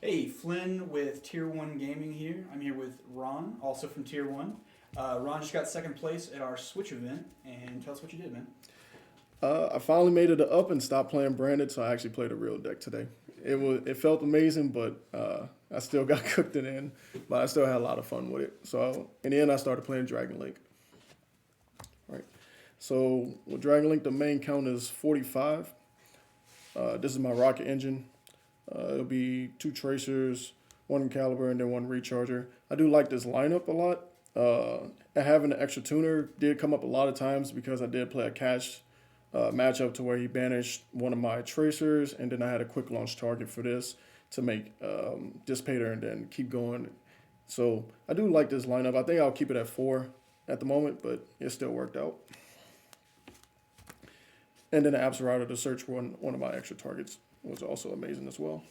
Hey, Flynn with Tier 1 Gaming here. I'm here with Ron, also from Tier 1. Ron just got second place at our Switch event, and tell us what you did, man. I finally made it up and stopped playing branded, so I actually played a real deck today. It felt amazing, but I still got cooked in the end. But I still had a lot of fun with it. So in the end, I started playing Dragon Link. Right. So with Dragon Link, the main count is 45. This is my rocket engine. It'll be two tracers, one caliber, and then one recharger. I do like this lineup a lot. Having an extra tuner did come up a lot of times because I did play a cash matchup to where he banished one of my tracers, and then I had a quick launch target for this to make Dissipator and then keep going. So I do like this lineup. I think I'll keep it at 4 at the moment, but it still worked out. And then the Abs Router to search one of my extra targets was also amazing as well.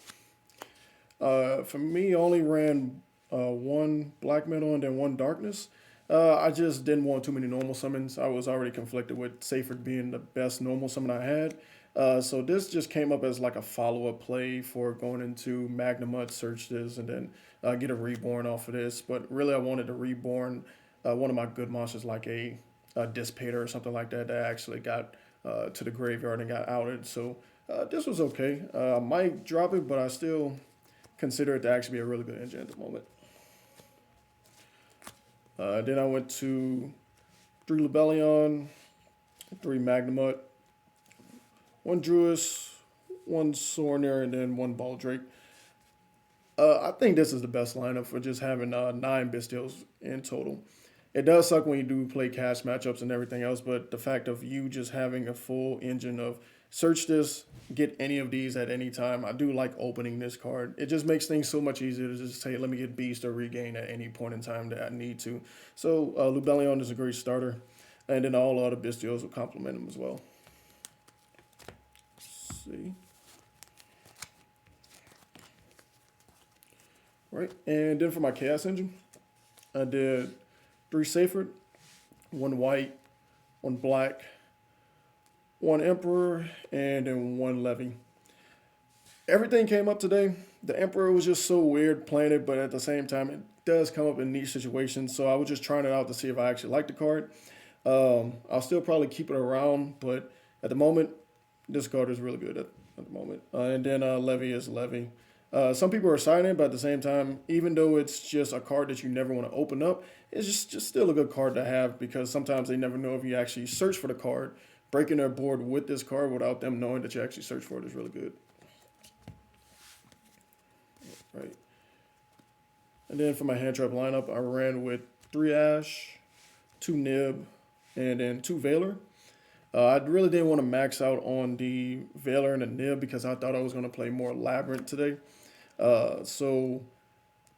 For me, I only ran one Black Metal and then one Darkness. I just didn't want too many normal summons. I was already conflicted with Seyfried being the best normal summon I had. So this just came up as like a follow-up play for going into Magnamut, search this, and then get a Reborn off of this. But really, I wanted a Reborn, one of my good monsters like a Dissipator or something like that that actually got to the graveyard and got outed. So this was okay. I might drop it, but I still consider it to actually be a really good engine at the moment. Then I went to 3 Lebellion, 3 Magnamut, 1 Druis, 1 Sorner, and then 1 Baldrake. I think this is the best lineup for just having 9 Bystials in total. It does suck when you do play cash matchups and everything else, but the fact of you just having a full engine of search this, get any of these at any time. I do like opening this card. It just makes things so much easier to just say, let me get Beast or Regain at any point in time that I need to. So Lubellion is a great starter, and then all other Bystials will complement him as well. Let's see. Right, and then for my Chaos Engine, I did 3 Seyfried, 1 white, 1 black, 1 Emperor, and then 1 Levy. Everything came up today. The Emperor was just so weird playing it, but at the same time, it does come up in niche situations. So I was just trying it out to see if I actually like the card. I'll still probably keep it around, but at the moment, this card is really good at the moment. And then Levy is Levy. Some people are signing, but at the same time, even though it's just a card that you never want to open up, it's just still a good card to have because sometimes they never know if you actually search for the card. Breaking their board with this card without them knowing that you actually search for it is really good. Right. And then for my hand trap lineup, I ran with 3 Ash, 2 Nib, and then 2 Veiler. I really didn't want to max out on the Veiler and the Nib because I thought I was going to play more Labyrinth today. So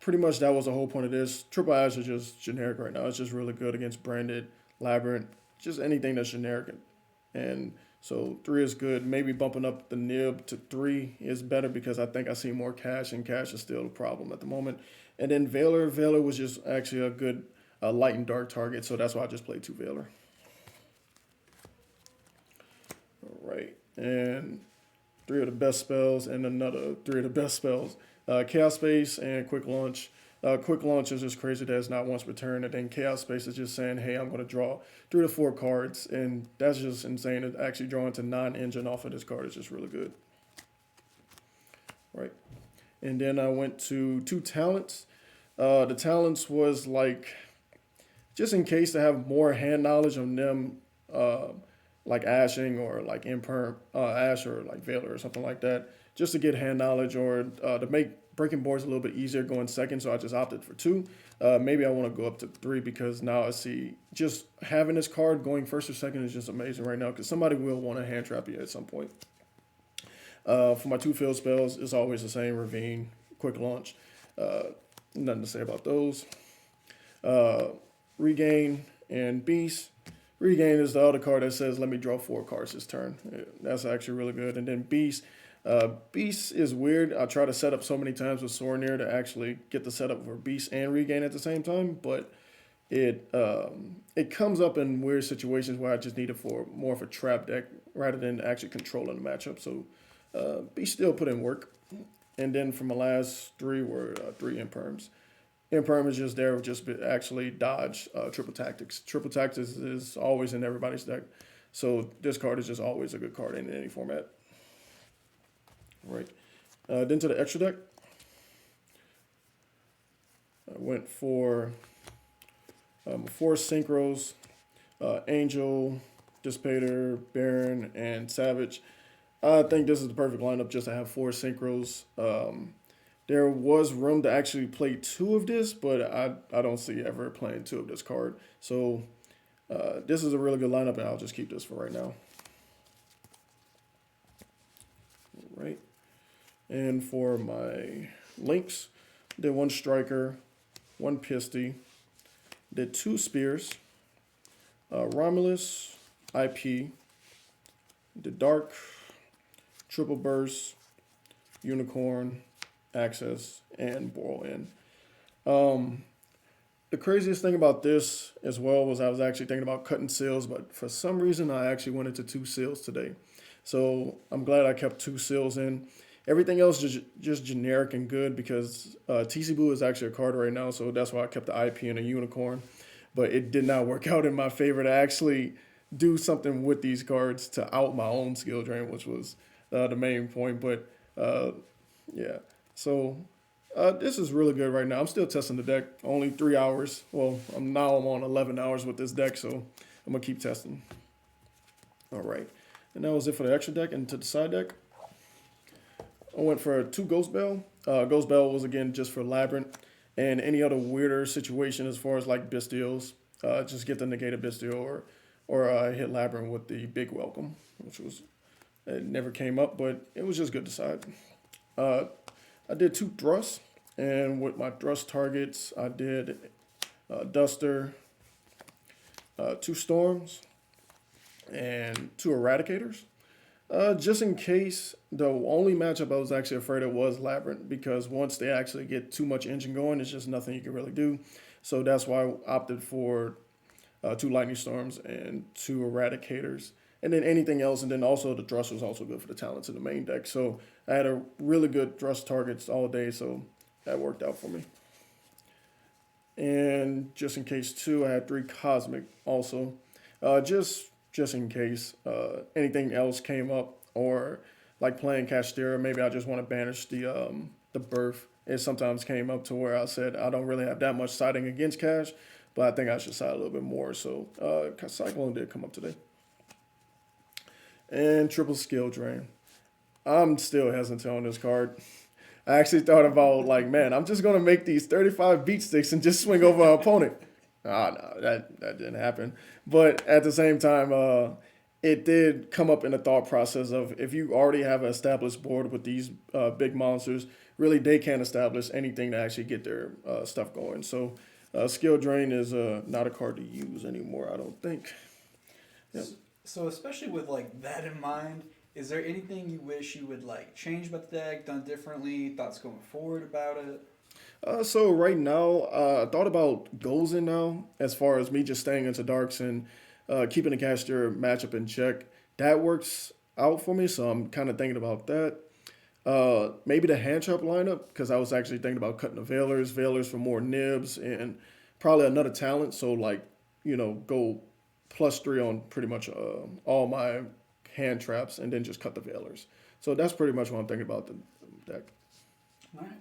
pretty much that was the whole point of this. Triple Ash is just generic right now. It's just really good against Branded, Labyrinth, just anything that's generic. And so 3 is good. Maybe bumping up the Nib to 3 is better because I think I see more cash, and cash is still a problem at the moment. And then Veiler was just actually a good light and dark target, so that's why I just played 2 Veiler. All right, and 3 of the best spells, and another 3 of the best spells. Chaos Space and Quick Launch. Quick Launch is just crazy that it's not once per turn, and then Chaos Space is just saying, hey, I'm going to draw 3 to 4 cards, and that's just insane. It actually drawing to 9 engine off of this card is just really good. Right. And then I went to 2 talents. The talents was like, just in case to have more hand knowledge on them, like ashing or like imperm ash or like Veiler or something like that, just to get hand knowledge or to make breaking boards a little bit easier going second. So I just opted for 2. Maybe I want to go up to 3 because now I see just having this card going first or second is just amazing right now because somebody will want to hand trap you at some point. For my 2 field spells, it's always the same: Ravine, Quick Launch. Nothing to say about those. Regain and Beast. Regain is the other card that says, let me draw 4 cards this turn. That's actually really good. And then Beast. Beast is weird. I try to set up so many times with Sorneer to actually get the setup for Beast and Regain at the same time, but it comes up in weird situations where I just need it for more of a trap deck rather than actually controlling the matchup. So Beast still put in work. And then for my last three were three imperms. Imperm is just there, just actually dodge triple tactics. Triple tactics is always in everybody's deck. So this card is just always a good card in any format. Right. Then to the extra deck. I went for 4 synchros, Angel, Dissipator, Baron, and Savage. I think this is the perfect lineup just to have 4 synchros. There was room to actually play 2 of this, but I don't see ever playing 2 of this card. So this is a really good lineup, and I'll just keep this for right now. All right. And for my links, did 1 striker, 1 pisty, did 2 spears, Romulus, IP, did dark, triple burst, unicorn, access, and boil in. The craziest thing about this as well was I was actually thinking about cutting seals, but for some reason I actually went into 2 seals today. So I'm glad I kept 2 seals in. Everything else is just generic and good because TC Boo is actually a card right now, so that's why I kept the IP and a unicorn. But it did not work out in my favor to actually do something with these cards to out my own skill drain, which was the main point. But yeah, so this is really good right now. I'm still testing the deck. Only 3 hours. Well, I'm on 11 hours with this deck, so I'm going to keep testing. All right. And that was it for the extra deck. And to the side deck, I went for 2 Ghost Bell. Ghost Bell was, again, just for Labyrinth and any other weirder situation as far as, like, Bystials. Just get the negated Bystial or hit Labyrinth with the big welcome, which was, it never came up, but it was just good to side. I did 2 thrusts, and with my thrust targets, I did Duster, 2 Storms, and 2 Eradicators. Just in case, the only matchup I was actually afraid of was Labyrinth, because once they actually get too much engine going, it's just nothing you can really do. So that's why I opted for 2 Lightning Storms and 2 Eradicators. And then anything else, and then also the thrust was also good for the talents in the main deck. So I had a really good thrust targets all day, so that worked out for me. And just in case too, I had 3 Cosmic also. Just in case anything else came up, or like playing Castera, maybe I just want to banish the Birth. It sometimes came up to where I said I don't really have that much siding against Cash, but I think I should side a little bit more. So Cyclone did come up today. And triple skill drain. I'm still hesitant on this card. I actually thought about, like, man, I'm just going to make these 35 beat sticks and just swing over an opponent. No, that didn't happen. But at the same time, it did come up in the thought process of if you already have an established board with these big monsters, really they can't establish anything to actually get their stuff going. So skill drain is not a card to use anymore, I don't think. Yep. So especially with like that in mind, is there anything you wish you would like change about the deck, done differently, thoughts going forward about it? So right now, I thought about goals in now, as far as me just staying into darks and keeping the caster matchup in check. That works out for me, so I'm kind of thinking about that. Maybe the hand trap lineup, because I was actually thinking about cutting the Veilers for more nibs, and probably another talent, so like, go +3 on pretty much all my hand traps, and then just cut the Veilers. So that's pretty much what I'm thinking about the deck. All right.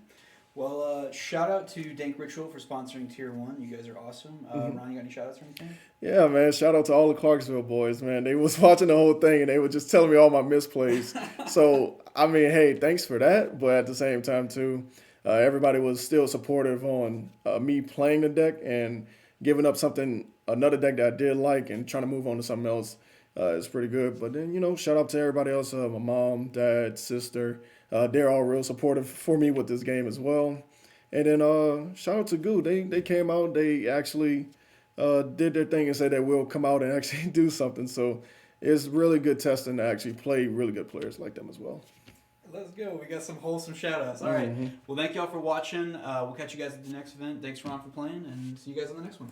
Well, shout out to Dank Ritual for sponsoring Tier 1. You guys are awesome. Ron, you got any shout outs or anything? Yeah, man. Shout out to all the Clarksville boys, man. They was watching the whole thing, and they were just telling me all my misplays. So, I mean, hey, thanks for that. But at the same time, too, everybody was still supportive on me playing the deck and giving up another deck that I did like, and trying to move on to something else. Is pretty good. But then, shout out to everybody else, my mom, dad, sister. They're all real supportive for me with this game as well. And then shout out to Goo. They came out. They actually did their thing and said they will come out and actually do something. So it's really good testing to actually play really good players like them as well. Let's go. We got some wholesome shout outs. All right. Well, thank y'all for watching. We'll catch you guys at the next event. Thanks, Ron, for playing, and see you guys on the next one.